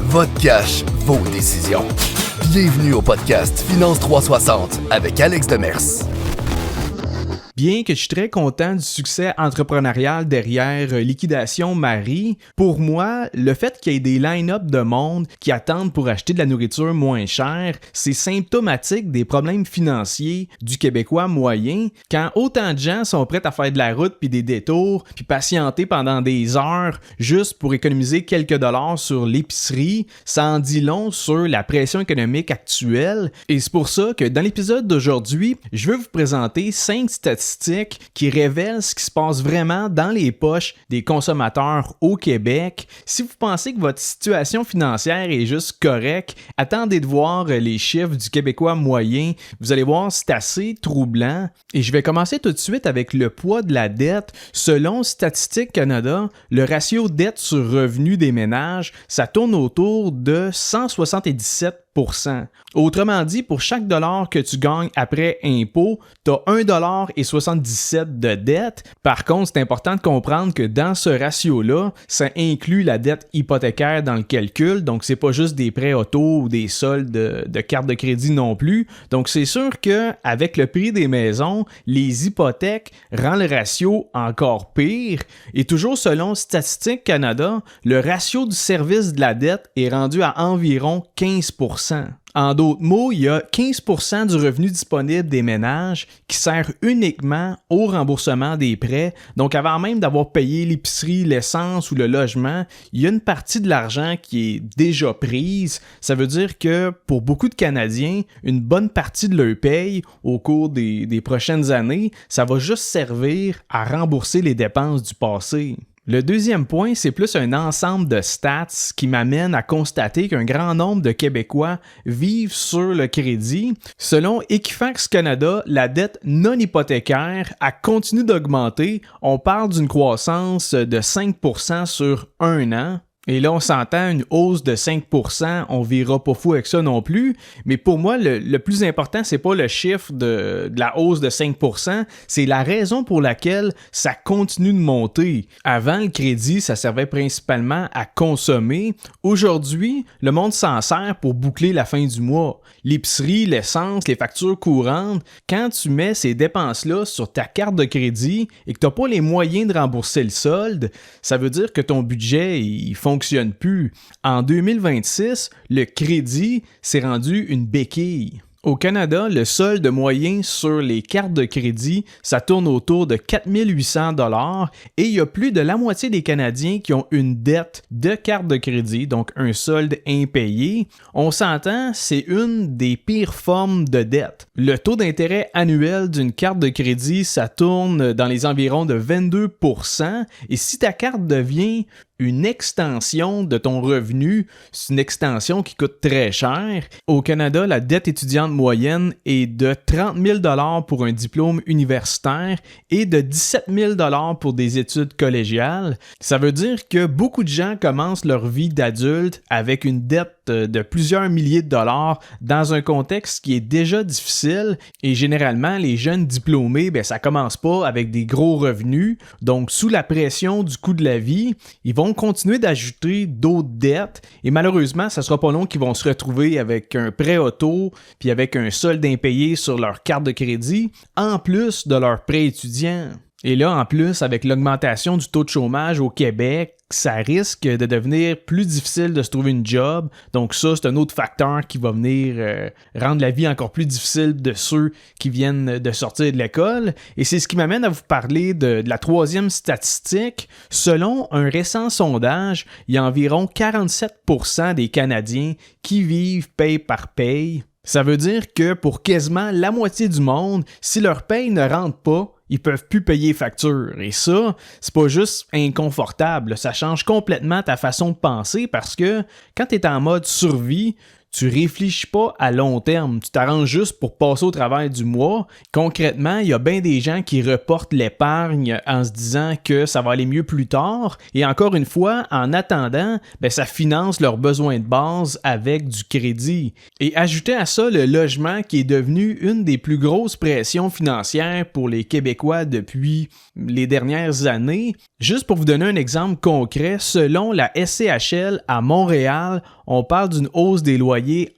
Votre cash, vos décisions. Bienvenue au podcast Finance 360 avec Alex Demers. Bien que je suis très content du succès entrepreneurial derrière Liquidation Marie, pour moi, le fait qu'il y ait des line-up de monde qui attendent pour acheter de la nourriture moins chère, c'est symptomatique des problèmes financiers du Québécois moyen, quand autant de gens sont prêts à faire de la route puis des détours, puis patienter pendant des heures juste pour économiser quelques dollars sur l'épicerie, ça en dit long sur la pression économique actuelle. Et c'est pour ça que dans l'épisode d'aujourd'hui, je veux vous présenter 5 statistiques qui révèlent ce qui se passe vraiment dans les poches des consommateurs au Québec. Si vous pensez que votre situation financière est juste correcte, attendez de voir les chiffres du Québécois moyen. Vous allez voir, c'est assez troublant. Et je vais commencer tout de suite avec le poids de la dette. Selon Statistique Canada, le ratio dette sur revenu des ménages, ça tourne autour de 177%. Autrement dit, pour chaque dollar que tu gagnes après impôt, tu as 1,77$ de dette. Par contre, c'est important de comprendre que dans ce ratio-là, ça inclut la dette hypothécaire dans le calcul. Donc, c'est pas juste des prêts auto ou des soldes de carte de crédit non plus. Donc, c'est sûr qu'avec le prix des maisons, les hypothèques rendent le ratio encore pire. Et toujours selon Statistique Canada, le ratio du service de la dette est rendu à environ 15%. En d'autres mots, il y a 15% du revenu disponible des ménages qui sert uniquement au remboursement des prêts. Donc, avant même d'avoir payé l'épicerie, l'essence ou le logement, il y a une partie de l'argent qui est déjà prise. Ça veut dire que pour beaucoup de Canadiens, une bonne partie de leur paye au cours des prochaines années, ça va juste servir à rembourser les dépenses du passé. Le deuxième point, c'est plus un ensemble de stats qui m'amène à constater qu'un grand nombre de Québécois vivent sur le crédit. Selon Equifax Canada, la dette non hypothécaire a continué d'augmenter. On parle d'une croissance de 5% sur un an. Et là, on s'entend une hausse de 5%, on verra pas fou avec ça non plus. Mais pour moi, le plus important, c'est pas le chiffre de la hausse de 5%, c'est la raison pour laquelle ça continue de monter. Avant, le crédit, ça servait principalement à consommer. Aujourd'hui, le monde s'en sert pour boucler la fin du mois. L'épicerie, l'essence, les factures courantes, quand tu mets ces dépenses-là sur ta carte de crédit et que tu n'as pas les moyens de rembourser le solde, ça veut dire que ton budget, il fonctionne plus. En 2026, le crédit s'est rendu une béquille. Au Canada, le solde moyen sur les cartes de crédit, ça tourne autour de 4 800$ et il y a plus de la moitié des Canadiens qui ont une dette de carte de crédit, donc un solde impayé. On s'entend, c'est une des pires formes de dette. Le taux d'intérêt annuel d'une carte de crédit, ça tourne dans les environs de 22% et si ta carte devient une extension de ton revenu, c'est une extension qui coûte très cher. Au Canada, la dette étudiante moyenne est de 30 000$ pour un diplôme universitaire et de 17 000$ pour des études collégiales. Ça veut dire que beaucoup de gens commencent leur vie d'adulte avec une dette de plusieurs milliers de dollars dans un contexte qui est déjà difficile et généralement les jeunes diplômés, ça commence pas avec des gros revenus. Donc sous la pression du coût de la vie, ils vont continuer d'ajouter d'autres dettes et malheureusement, ça sera pas long qu'ils vont se retrouver avec un prêt auto puis avec un solde impayé sur leur carte de crédit en plus de leur prêt étudiant. Et là, en plus, avec l'augmentation du taux de chômage au Québec, ça risque de devenir plus difficile de se trouver une job. Donc ça, c'est un autre facteur qui va venir rendre la vie encore plus difficile de ceux qui viennent de sortir de l'école. Et c'est ce qui m'amène à vous parler de la troisième statistique. Selon un récent sondage, il y a environ 47% des Canadiens qui vivent paye par paye. Ça veut dire que pour quasiment la moitié du monde, si leur paye ne rentre pas, ils peuvent plus payer facture. Et ça, c'est pas juste inconfortable. Ça change complètement ta façon de penser parce que quand tu es en mode survie, tu réfléchis pas à long terme, tu t'arranges juste pour passer au travers du mois. Concrètement, il y a bien des gens qui reportent l'épargne en se disant que ça va aller mieux plus tard. Et encore une fois, en attendant, ça finance leurs besoins de base avec du crédit. Et ajoutez à ça le logement qui est devenu une des plus grosses pressions financières pour les Québécois depuis les dernières années. Juste pour vous donner un exemple concret, selon la SCHL à Montréal, on parle d'une hausse des loyers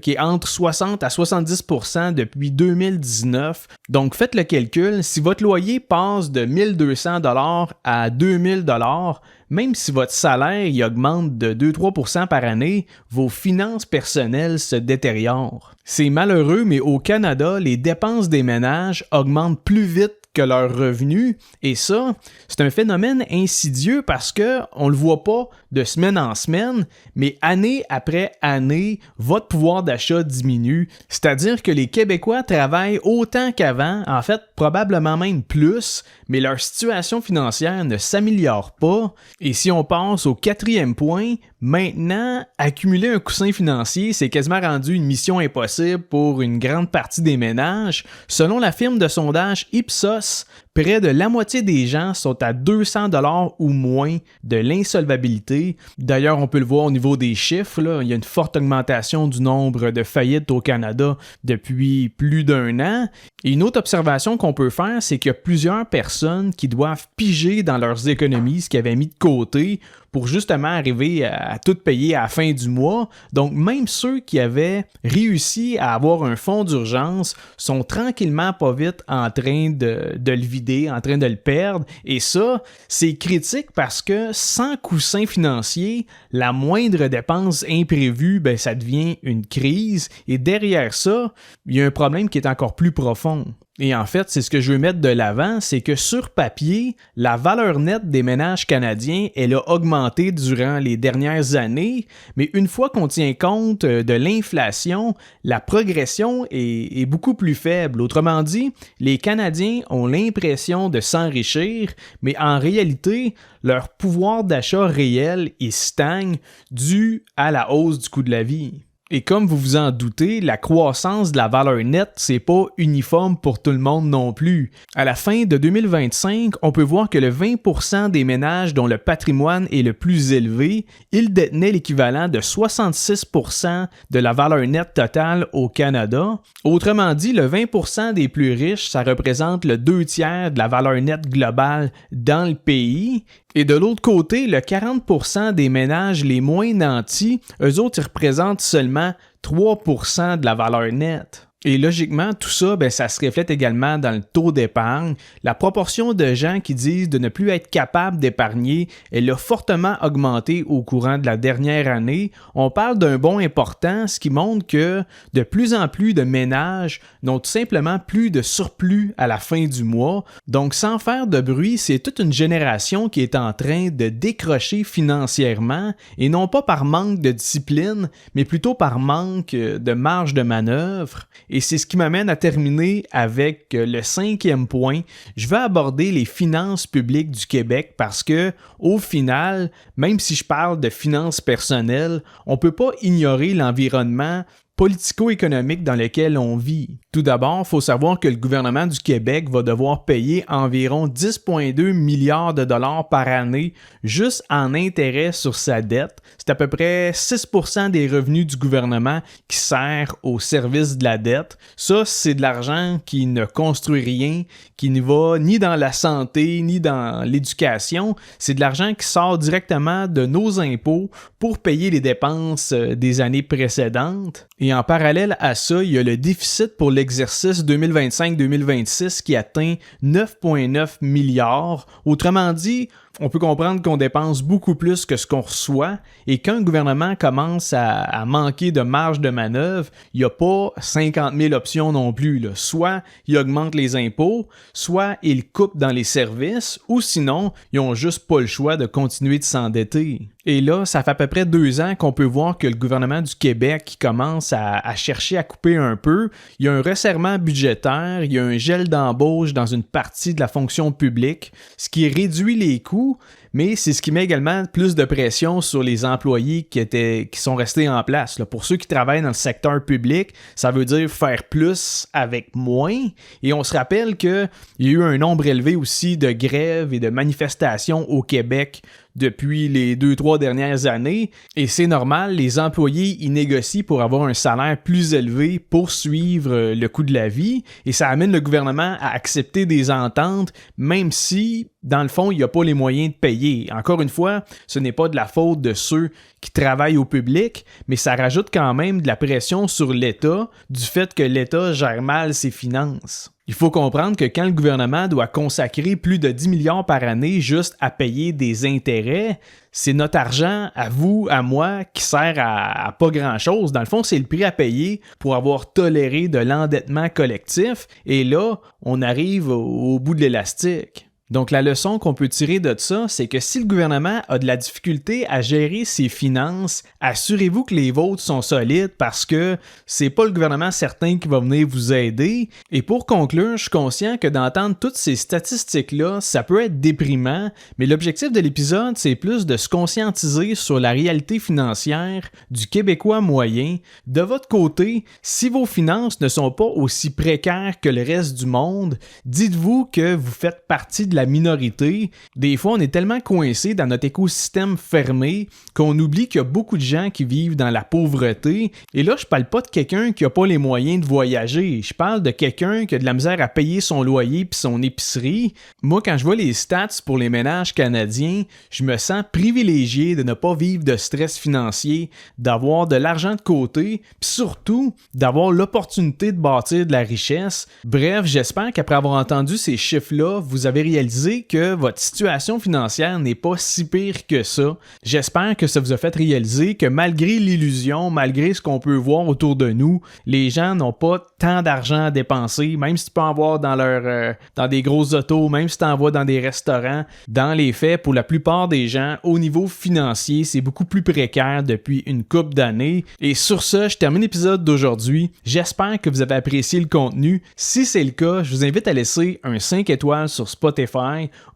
qui est entre 60 à 70% depuis 2019. Donc faites le calcul, si votre loyer passe de 1200 $ à 2000 $, même si votre salaire y augmente de 2-3% par année, vos finances personnelles se détériorent. C'est malheureux, mais au Canada, les dépenses des ménages augmentent plus vite que leurs revenus. Et ça, c'est un phénomène insidieux parce que on le voit pas de semaine en semaine, mais année après année, votre pouvoir d'achat diminue. C'est-à-dire que les Québécois travaillent autant qu'avant, en fait probablement même plus, mais leur situation financière ne s'améliore pas. Et si on passe au 4e point, maintenant, accumuler un coussin financier, c'est quasiment rendu une mission impossible pour une grande partie des ménages. Selon la firme de sondage Ipsos, près de la moitié des gens sont à 200 $ ou moins de l'insolvabilité. D'ailleurs, on peut le voir au niveau des chiffres, là, il y a une forte augmentation du nombre de faillites au Canada depuis plus d'1 an. Et une autre observation qu'on peut faire, c'est qu'il y a plusieurs personnes qui doivent piger dans leurs économies ce qu'ils avaient mis de côté pour justement arriver à tout payer à la fin du mois. Donc, même ceux qui avaient réussi à avoir un fonds d'urgence sont tranquillement pas vite en train de le vider, en train de le perdre. Et ça, c'est critique parce que sans coussin financier, la moindre dépense imprévue, ça devient une crise. Et derrière ça, il y a un problème qui est encore plus profond. Et en fait, c'est ce que je veux mettre de l'avant, c'est que sur papier, la valeur nette des ménages canadiens, elle a augmenté durant les dernières années, mais une fois qu'on tient compte de l'inflation, la progression est beaucoup plus faible. Autrement dit, les Canadiens ont l'impression de s'enrichir, mais en réalité, leur pouvoir d'achat réel est stagne dû à la hausse du coût de la vie. Et comme vous vous en doutez, la croissance de la valeur nette, c'est pas uniforme pour tout le monde non plus. À la fin de 2025, on peut voir que le 20% des ménages dont le patrimoine est le plus élevé, ils détenaient l'équivalent de 66% de la valeur nette totale au Canada. Autrement dit, le 20% des plus riches, ça représente le 2/3 de la valeur nette globale dans le pays. Et de l'autre côté, le 40% des ménages les moins nantis, eux autres, ils représentent seulement 3% de la valeur nette. Et logiquement, tout ça, ça se reflète également dans le taux d'épargne. La proportion de gens qui disent de ne plus être capables d'épargner, elle a fortement augmenté au courant de la dernière année. On parle d'un bond important, ce qui montre que de plus en plus de ménages n'ont tout simplement plus de surplus à la fin du mois. Donc, sans faire de bruit, c'est toute une génération qui est en train de décrocher financièrement, et non pas par manque de discipline, mais plutôt par manque de marge de manœuvre. Et c'est ce qui m'amène à terminer avec le 5e point. Je vais aborder les finances publiques du Québec parce que, au final, même si je parle de finances personnelles, on ne peut pas ignorer l'environnement politico-économique dans lequel on vit. Tout d'abord, il faut savoir que le gouvernement du Québec va devoir payer environ 10,2 milliards de dollars par année juste en intérêts sur sa dette. C'est à peu près 6% des revenus du gouvernement qui sert au service de la dette. Ça, c'est de l'argent qui ne construit rien, qui ne va ni dans la santé, ni dans l'éducation. C'est de l'argent qui sort directement de nos impôts pour payer les dépenses des années précédentes. Et en parallèle à ça, il y a le déficit pour l'exercice 2025-2026 qui atteint 9,9 milliards. Autrement dit, on peut comprendre qu'on dépense beaucoup plus que ce qu'on reçoit, et quand un gouvernement commence à manquer de marge de manœuvre, il n'y a pas 50 000 options non plus, là. Soit il augmente les impôts, soit il coupe dans les services, ou sinon, ils n'ont juste pas le choix de continuer de s'endetter. Et là, ça fait à peu près 2 ans qu'on peut voir que le gouvernement du Québec commence à chercher à couper un peu. Il y a un resserrement budgétaire, il y a un gel d'embauche dans une partie de la fonction publique, ce qui réduit les coûts, beaucoup, mais c'est ce qui met également plus de pression sur les employés qui sont restés en place. Là. Pour ceux qui travaillent dans le secteur public, ça veut dire faire plus avec moins. Et on se rappelle qu'il y a eu un nombre élevé aussi de grèves et de manifestations au Québec depuis les 2-3 dernières années. Et c'est normal, les employés y négocient pour avoir un salaire plus élevé pour suivre le coût de la vie. Et ça amène le gouvernement à accepter des ententes, même si, dans le fond, il n'y a pas les moyens de payer. Encore une fois, ce n'est pas de la faute de ceux qui travaillent au public, mais ça rajoute quand même de la pression sur l'État du fait que l'État gère mal ses finances. Il faut comprendre que quand le gouvernement doit consacrer plus de 10 milliards par année juste à payer des intérêts, c'est notre argent, à vous, à moi, qui sert à pas grand-chose. Dans le fond, c'est le prix à payer pour avoir toléré de l'endettement collectif. Et là, on arrive au bout de l'élastique. Donc, la leçon qu'on peut tirer de ça, c'est que si le gouvernement a de la difficulté à gérer ses finances, assurez-vous que les vôtres sont solides parce que c'est pas le gouvernement certain qui va venir vous aider. Et pour conclure, je suis conscient que d'entendre toutes ces statistiques-là, ça peut être déprimant, mais l'objectif de l'épisode, c'est plus de se conscientiser sur la réalité financière du Québécois moyen. De votre côté, si vos finances ne sont pas aussi précaires que le reste du monde, dites-vous que vous faites partie de la minorité. Des fois, on est tellement coincé dans notre écosystème fermé qu'on oublie qu'il y a beaucoup de gens qui vivent dans la pauvreté. Et là, je parle pas de quelqu'un qui a pas les moyens de voyager. Je parle de quelqu'un qui a de la misère à payer son loyer puis son épicerie. Moi, quand je vois les stats pour les ménages canadiens, je me sens privilégié de ne pas vivre de stress financier, d'avoir de l'argent de côté, puis surtout d'avoir l'opportunité de bâtir de la richesse. Bref, j'espère qu'après avoir entendu ces chiffres-là, vous avez réalisé que votre situation financière n'est pas si pire que ça. J'espère que ça vous a fait réaliser que malgré l'illusion, malgré ce qu'on peut voir autour de nous, les gens n'ont pas tant d'argent à dépenser, même si tu peux en voir dans des grosses autos, même si tu en vois dans des restaurants. Dans les faits, pour la plupart des gens, au niveau financier, c'est beaucoup plus précaire depuis une couple d'années. Et sur ce, je termine l'épisode d'aujourd'hui. J'espère que vous avez apprécié le contenu. Si c'est le cas, je vous invite à laisser un 5 étoiles sur Spotify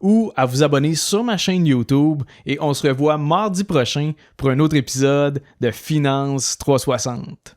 ou à vous abonner sur ma chaîne YouTube et on se revoit mardi prochain pour un autre épisode de Finance 360.